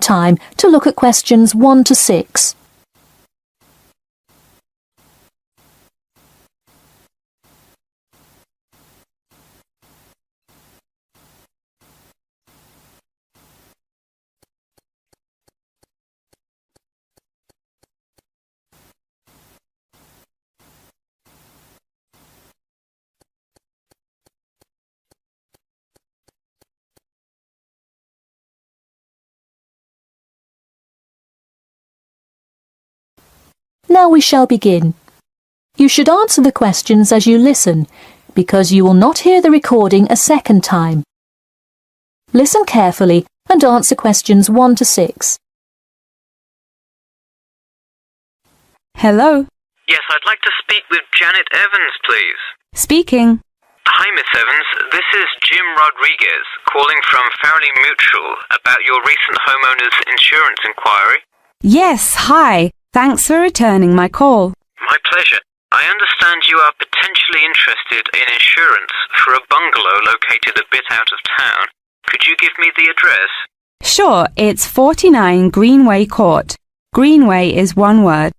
time to look at questions 1 to 6. Now we shall begin. You should answer the questions as you listen, because you will not hear the recording a second time. Listen carefully and answer questions 1 to 6. Hello? Yes, I'd like to speak with Janet Evans, please. Speaking. Hi, Miss Evans. This is Jim Rodriguez calling from Farrelly Mutual about your recent homeowner's insurance inquiry. Yes, hi. Thanks for returning my call. My pleasure. I understand you are potentially interested in insurance for a bungalow located a bit out of town. Could you give me the address? Sure, it's 49 Greenway Court. Greenway is one word.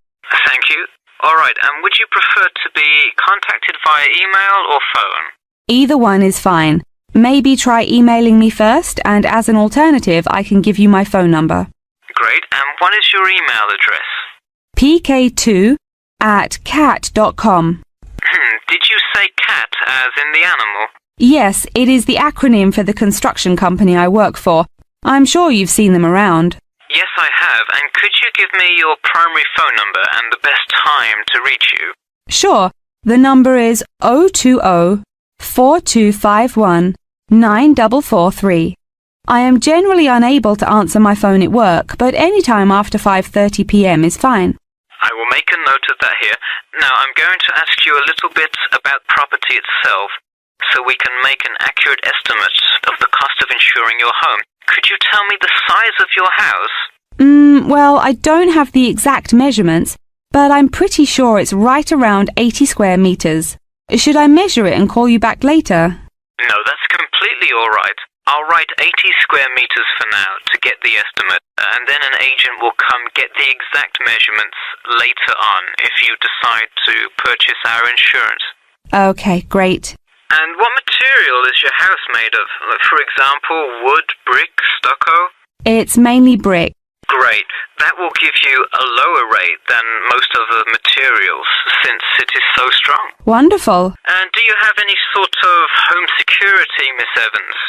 Thank you. All right, and would you prefer to be contacted via email or phone? Either one is fine. Maybe try emailing me first, and as an alternative, I can give you my phone number. Great, and what is your email address? pk2@cat.com. Did you say cat as in the animal? Yes, it is the acronym for the construction company I work for. I'm sure you've seen them around. Yes, I have. And could you give me your primary phone number and the best time to reach you? Sure. The number is 020-4251-9443. I am generally unable to answer my phone at work, but any time after 5:30 p.m. is fine. I will make a note of that here. Now, I'm going to ask you a little bit about property itself, so we can make an accurate estimate of the cost of insuring your home. Could you tell me the size of your house? Well, I don't have the exact measurements, but I'm pretty sure it's right around 80 square meters. Should I measure it and call you back later? No, that's completely all right. I'll write 80 square meters for now to get the estimate, and then an agent will come get the exact measurements later on if you decide to purchase our insurance. Okay, great. And what material is your house made of? For example, wood, brick, stucco? It's mainly brick. Great. That will give you a lower rate than most of the materials, since it is so strong. Wonderful. And do you have any sort of home security, Miss Evans?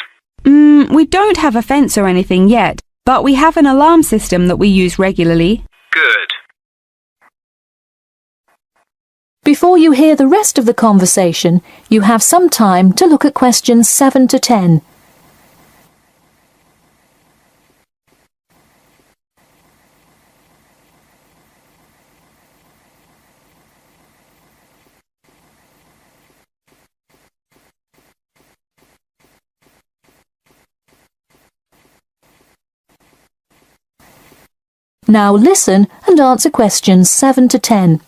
We don't have a fence or anything yet, but we have an alarm system that we use regularly. Good. Before you hear the rest of the conversation, you have some time to look at questions 7 to 10. Now listen and answer questions 7 to 10.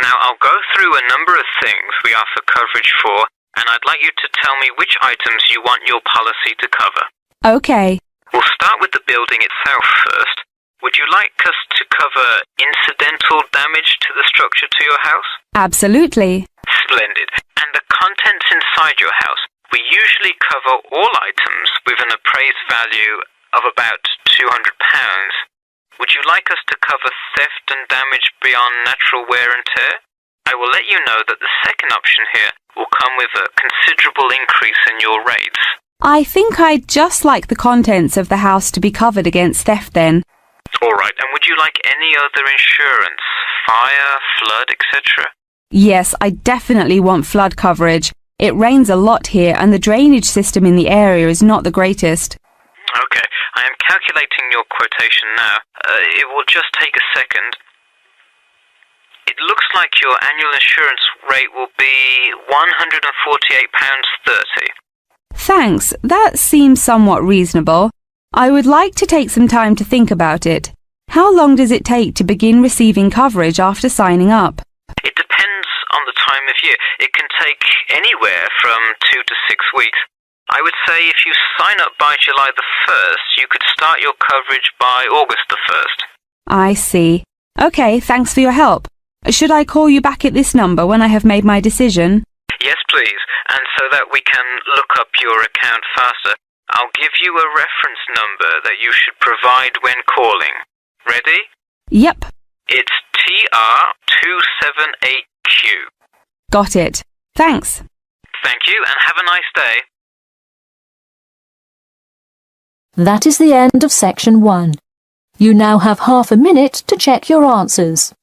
Now I'll go through a number of things we offer coverage for, and I'd like you to tell me which items you want your policy to cover. Okay. We'll start with the building itself first. Would you like us to cover incidental damage to the structure to your house? Absolutely. Splendid. And the contents inside your house? We usually cover all items with an appraised value of about £200. Would you like us to cover theft and damage beyond natural wear and tear? I will let you know that the second option here will come with a considerable increase in your rates. I think I'd just like the contents of the house to be covered against theft then. All right, and would you like any other insurance? Fire, flood, etc.? Yes, I definitely want flood coverage. It rains a lot here and the drainage system in the area is not the greatest. Okay, I am calculating your quotation now. It will just take a second. It looks like your annual insurance rate will be £148.30. Thanks, that seems somewhat reasonable. I would like to take some time to think about it. How long does it take to begin receiving coverage after signing up? It depends on the time of year. It can take anywhere from 2 to 6 weeks. I would say if you sign up by July the 1st, you could start your coverage by August the 1st. I see. Okay, thanks for your help. Should I call you back at this number when I have made my decision? Yes, please. And so that we can look up your account faster, I'll give you a reference number that you should provide when calling. Ready? Yep. It's TR278Q. Got it. Thanks. Thank you, and have a nice day. That is the end of section 1. You now have half a minute to check your answers.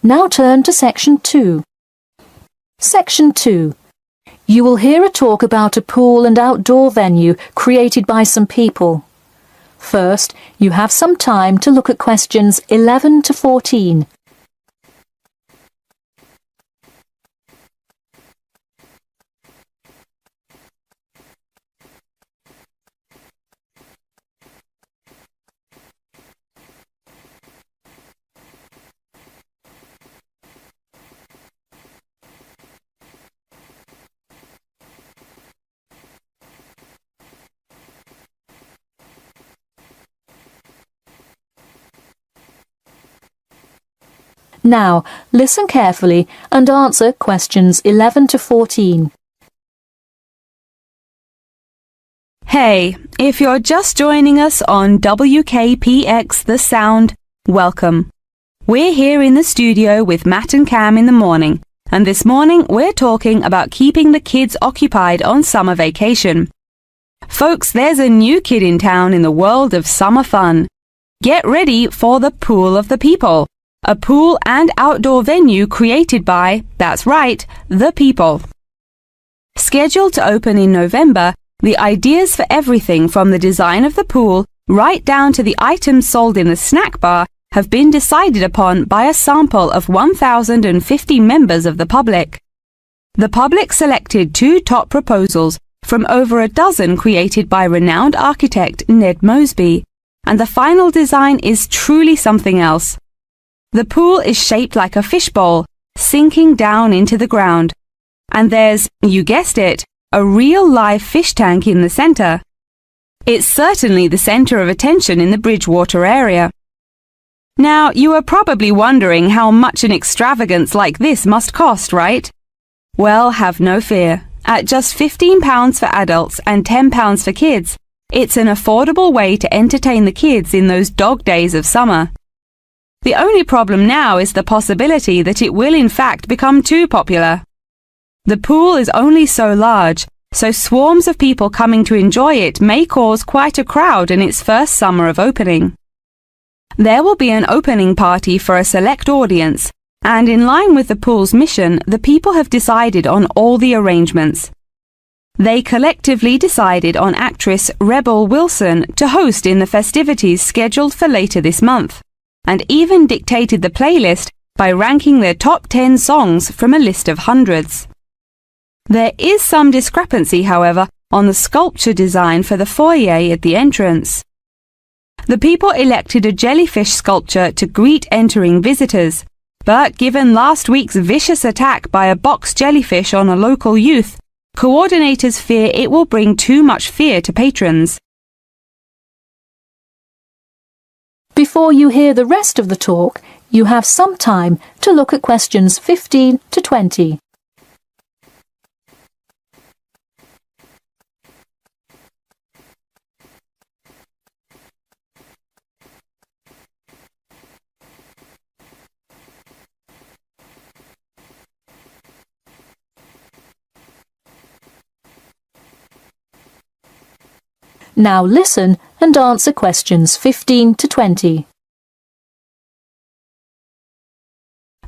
Now turn to section 2. Section 2. You will hear a talk about a pool and outdoor venue created by some people. First, you have some time to look at questions 11 to 14. Now, listen carefully and answer questions 11 to 14. Hey, if you're just joining us on WKPX The Sound, welcome. We're here in the studio with Matt and Cam in the morning, and this morning we're talking about keeping the kids occupied on summer vacation. Folks, there's a new kid in town in the world of summer fun. Get ready for the Pool of the People. A pool and outdoor venue created by, that's right, the people. Scheduled to open in November, the ideas for everything from the design of the pool right down to the items sold in the snack bar have been decided upon by a sample of 1,050 members of the public. The public selected 2 top proposals from over a dozen created by renowned architect Ned Mosby, and the final design is truly something else. The pool is shaped like a fishbowl, sinking down into the ground. And there's, you guessed it, a real live fish tank in the center. It's certainly the center of attention in the Bridgewater area. Now, you are probably wondering how much an extravagance like this must cost, right? Well, have no fear. At just £15 for adults and £10 for kids, it's an affordable way to entertain the kids in those dog days of summer. The only problem now is the possibility that it will in fact become too popular. The pool is only so large, so swarms of people coming to enjoy it may cause quite a crowd in its first summer of opening. There will be an opening party for a select audience, and in line with the pool's mission, the people have decided on all the arrangements. They collectively decided on actress Rebel Wilson to host in the festivities scheduled for later this month, and even dictated the playlist by ranking their top 10 songs from a list of hundreds. There is some discrepancy, however, on the sculpture design for the foyer at the entrance. The people elected a jellyfish sculpture to greet entering visitors, but given last week's vicious attack by a box jellyfish on a local youth, coordinators fear it will bring too much fear to patrons. Before you hear the rest of the talk, you have some time to look at questions 15 to 20. Now listen and answer questions 15 to 20.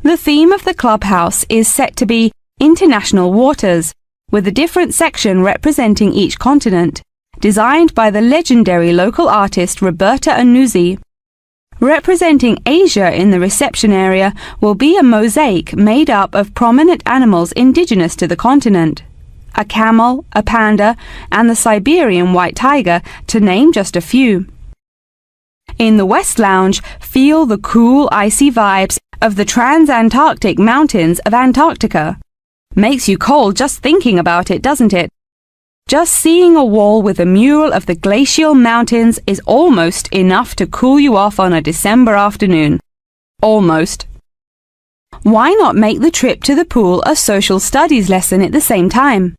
The theme of the clubhouse is set to be International Waters, with a different section representing each continent, designed by the legendary local artist Roberta Annuzzi. Representing Asia in the reception area will be a mosaic made up of prominent animals indigenous to the continent. A camel, a panda, and the Siberian white tiger, to name just a few. In the West Lounge, feel the cool, icy vibes of the Transantarctic Mountains of Antarctica. Makes you cold just thinking about it, doesn't it? Just seeing a wall with a mural of the glacial mountains is almost enough to cool you off on a December afternoon. Almost. Why not make the trip to the pool a social studies lesson at the same time?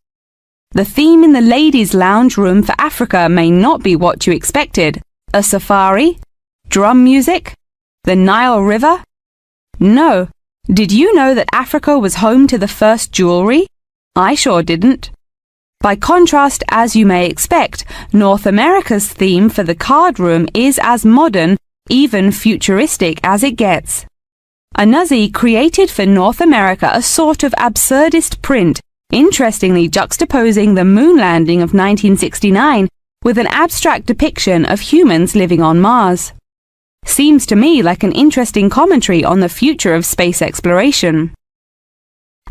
The theme in the ladies' lounge room for Africa may not be what you expected. A safari? Drum music? The Nile River? No. Did you know that Africa was home to the first jewelry? I sure didn't. By contrast, as you may expect, North America's theme for the card room is as modern, even futuristic as it gets. Annuzzi created for North America a sort of absurdist print, interestingly juxtaposing the moon landing of 1969 with an abstract depiction of humans living on Mars. Seems to me like an interesting commentary on the future of space exploration.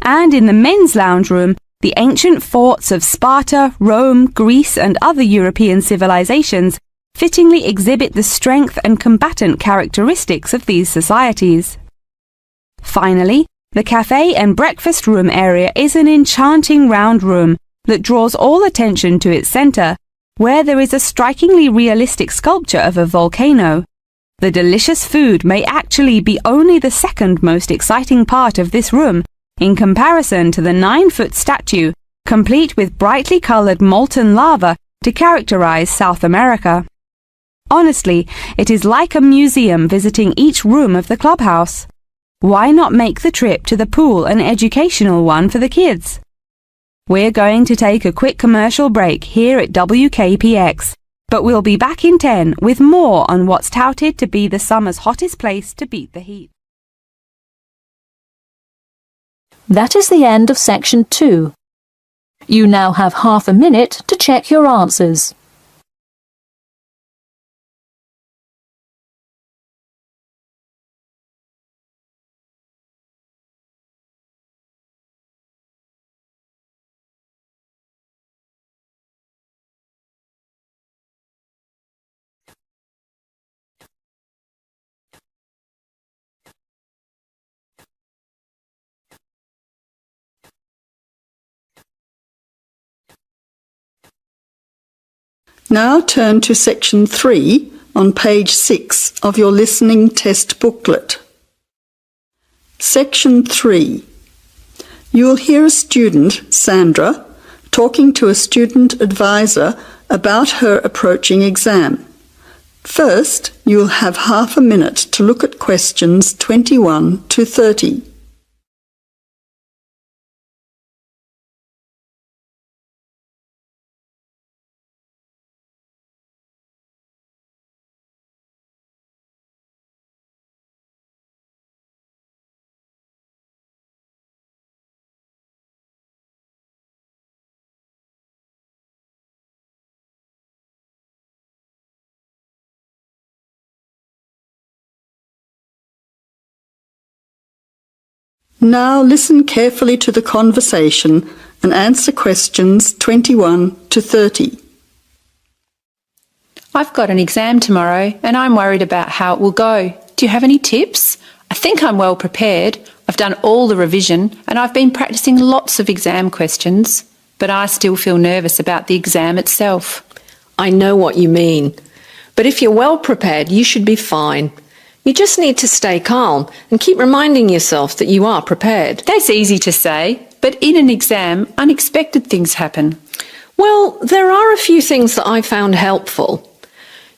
And in the men's lounge room, the ancient forts of Sparta, Rome, Greece, and other European civilizations fittingly exhibit the strength and combatant characteristics of these societies. Finally, the cafe and breakfast room area is an enchanting round room that draws all attention to its center, where there is a strikingly realistic sculpture of a volcano. The delicious food may actually be only the second most exciting part of this room, in comparison to the 9-foot statue, complete with brightly colored molten lava to characterize South America. Honestly, it is like a museum visiting each room of the clubhouse. Why not make the trip to the pool an educational one for the kids? We're going to take a quick commercial break here at WKPX, but we'll be back in 10 with more on what's touted to be the summer's hottest place to beat the heat. That is the end of section 2. You now have half a minute to check your answers. Now turn to section 3 on page 6 of your listening test booklet. Section 3. You will hear a student, Sandra, talking to a student advisor about her approaching exam. First, you will have half a minute to look at questions 21 to 30. Now listen carefully to the conversation and answer questions 21 to 30. I've got an exam tomorrow and I'm worried about how it will go. Do you have any tips? I think I'm well prepared. I've done all the revision and I've been practicing lots of exam questions, but I still feel nervous about the exam itself. I know what you mean, but if you're well prepared, you should be fine. You just need to stay calm and keep reminding yourself that you are prepared. That's easy to say, but in an exam, unexpected things happen. Well, there are a few things that I found helpful.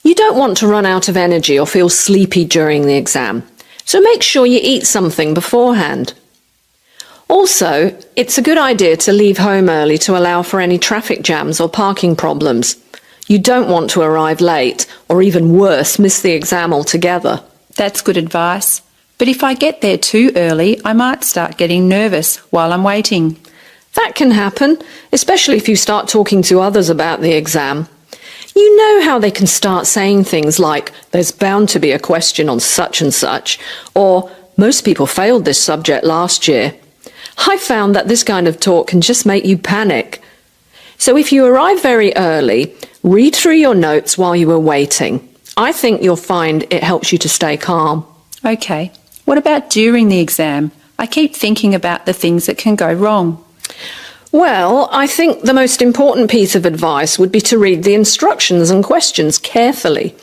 You don't want to run out of energy or feel sleepy during the exam, so make sure you eat something beforehand. Also, it's a good idea to leave home early to allow for any traffic jams or parking problems. You don't want to arrive late, or even worse, miss the exam altogether. That's good advice. But if I get there too early, I might start getting nervous while I'm waiting. That can happen, especially if you start talking to others about the exam. You know how they can start saying things like, there's bound to be a question on such and such, or most people failed this subject last year. I found that this kind of talk can just make you panic. So if you arrive very early, read through your notes while you are waiting. I think you'll find it helps you to stay calm. OK. What about during the exam? I keep thinking about the things that can go wrong. Well, I think the most important piece of advice would be to read the instructions and questions carefully.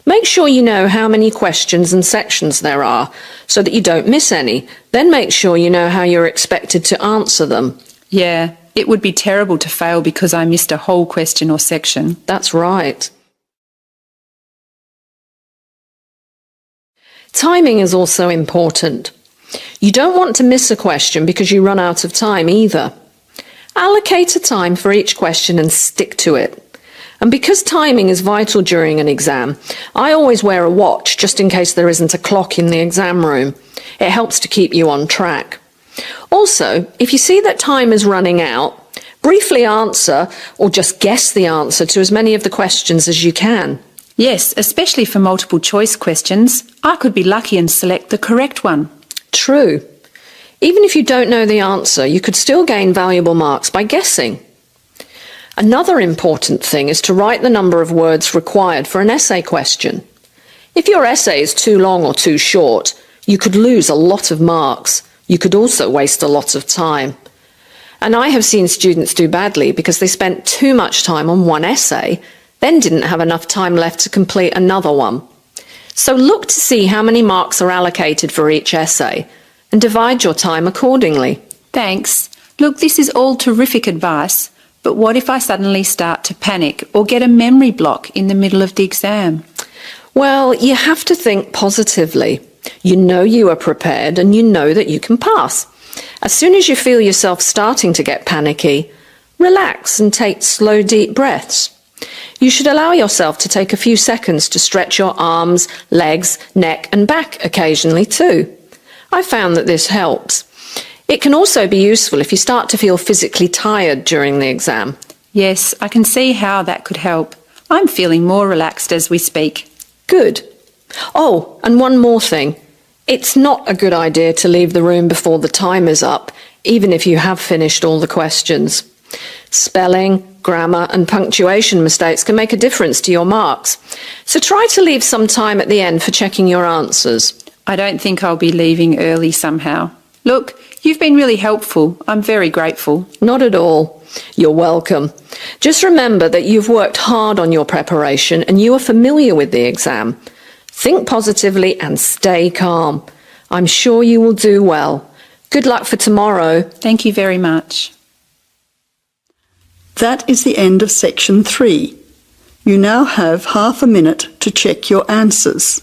Make sure you know how many questions and sections there are so that you don't miss any. Then make sure you know how you're expected to answer them. Yeah, it would be terrible to fail because I missed a whole question or section. That's right. Timing is also important. You don't want to miss a question because you run out of time either. Allocate a time for each question and stick to it. And because timing is vital during an exam, I always wear a watch just in case there isn't a clock in the exam room. It helps to keep you on track. Also, if you see that time is running out, briefly answer or just guess the answer to as many of the questions as you can. Yes, especially for multiple choice questions. I could be lucky and select the correct one. True. Even if you don't know the answer, you could still gain valuable marks by guessing. Another important thing is to write the number of words required for an essay question. If your essay is too long or too short, you could lose a lot of marks. You could also waste a lot of time. And I have seen students do badly because they spent too much time on one essay, then didn't have enough time left to complete another one. So look to see how many marks are allocated for each essay and divide your time accordingly. Thanks. Look, this is all terrific advice, but what if I suddenly start to panic or get a memory block in the middle of the exam? Well, you have to think positively. You know you are prepared and you know that you can pass. As soon as you feel yourself starting to get panicky, relax and take slow, deep breaths. You should allow yourself to take a few seconds to stretch your arms, legs, neck and back occasionally too. I found that this helps. It can also be useful if you start to feel physically tired during the exam. Yes, I can see how that could help. I'm feeling more relaxed as we speak. Good. Oh, and one more thing. It's not a good idea to leave the room before the time is up, even if you have finished all the questions. Spelling, grammar and punctuation mistakes can make a difference to your marks. So try to leave some time at the end for checking your answers. I don't think I'll be leaving early somehow. Look, you've been really helpful. I'm very grateful. Not at all. You're welcome. Just remember that you've worked hard on your preparation and you are familiar with the exam. Think positively and stay calm. I'm sure you will do well. Good luck for tomorrow. Thank you very much. That is the end of section 3. You now have half a minute to check your answers.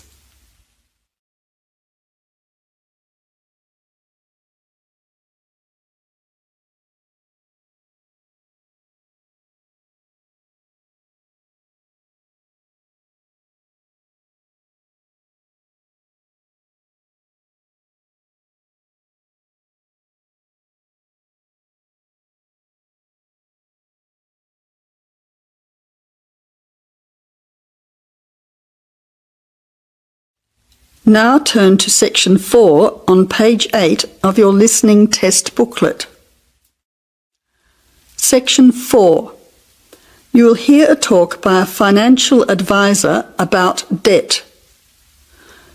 Now turn to section 4 on page 8 of your listening test booklet. Section 4. You will hear a talk by a financial advisor about debt.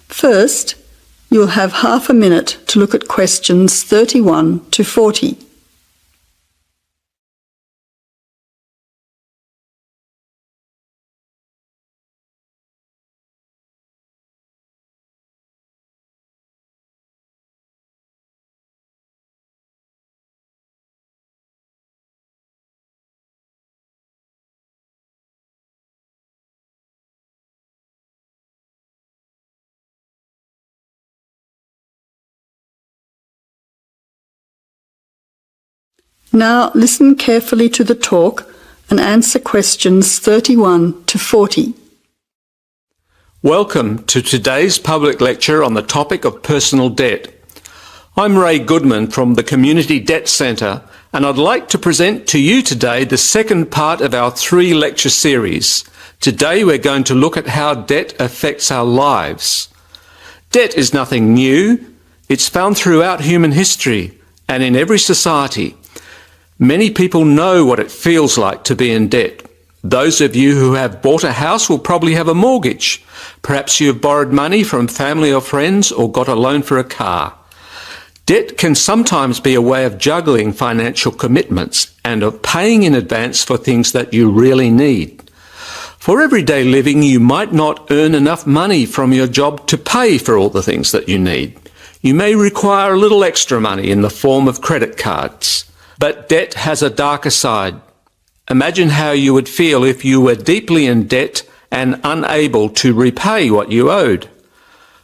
First, you will have half a minute to look at questions 31 to 40. Now listen carefully to the talk and answer questions 31 to 40. Welcome to today's public lecture on the topic of personal debt. I'm Ray Goodman from the Community Debt Centre, and I'd like to present to you today the second part of our 3-lecture series. Today we're going to look at how debt affects our lives. Debt is nothing new. It's found throughout human history and in every society. Many people know what it feels like to be in debt. Those of you who have bought a house will probably have a mortgage. Perhaps you've borrowed money from family or friends or got a loan for a car. Debt can sometimes be a way of juggling financial commitments and of paying in advance for things that you really need. For everyday living, you might not earn enough money from your job to pay for all the things that you need. You may require a little extra money in the form of credit cards. But debt has a darker side. Imagine how you would feel if you were deeply in debt and unable to repay what you owed.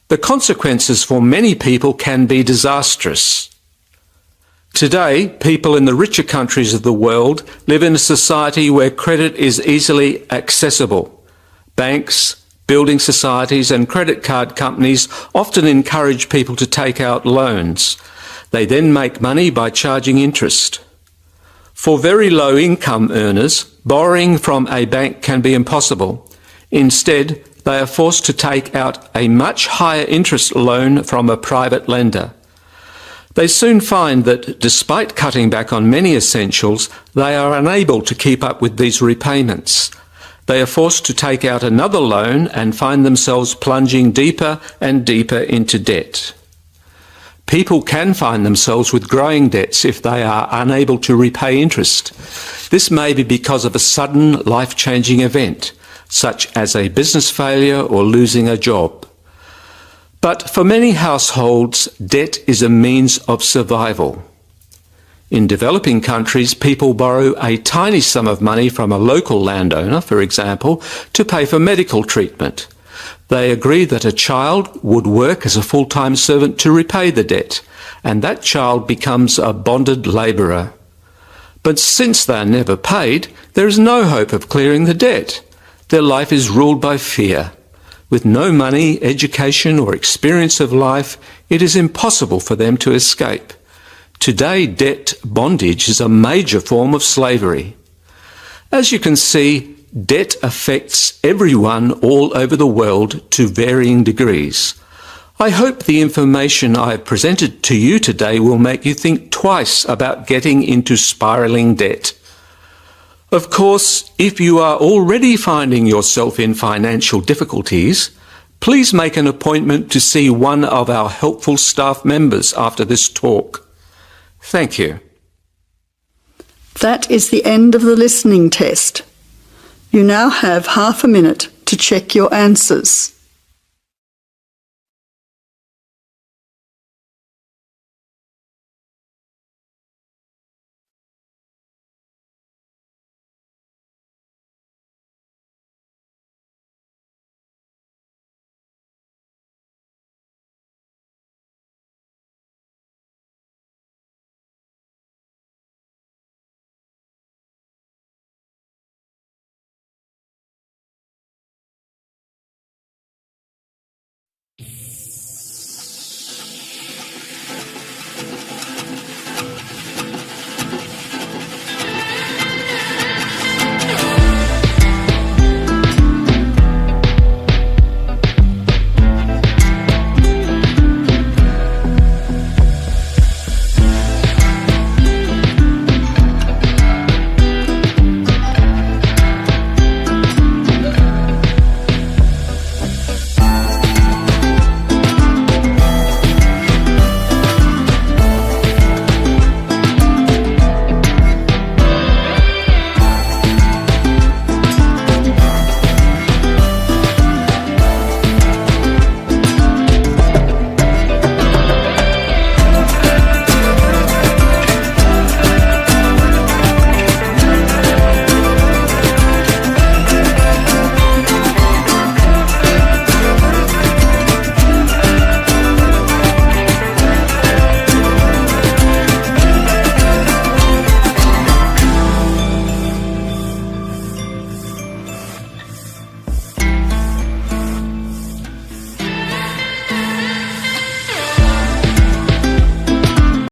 The consequences for many people can be disastrous. Today, people in the richer countries of the world live in a society where credit is easily accessible. Banks, building societies and credit card companies often encourage people to take out loans. They then make money by charging interest. For very low income earners, borrowing from a bank can be impossible. Instead, they are forced to take out a much higher interest loan from a private lender. They soon find that despite cutting back on many essentials, they are unable to keep up with these repayments. They are forced to take out another loan and find themselves plunging deeper and deeper into debt. People can find themselves with growing debts if they are unable to repay interest. This may be because of a sudden life-changing event, such as a business failure or losing a job. But for many households, debt is a means of survival. In developing countries, people borrow a tiny sum of money from a local landowner, for example, to pay for medical treatment. They agree that a child would work as a full-time servant to repay the debt, and that child becomes a bonded labourer. But since they are never paid, there is no hope of clearing the debt. Their life is ruled by fear. With no money, education or experience of life, it is impossible for them to escape. Today, debt bondage is a major form of slavery. As you can see, debt affects everyone all over the world to varying degrees. I hope the information I have presented to you today will make you think twice about getting into spiralling debt. Of course, if you are already finding yourself in financial difficulties, please make an appointment to see one of our helpful staff members after this talk. Thank you. That is the end of the listening test. You now have half a minute to check your answers.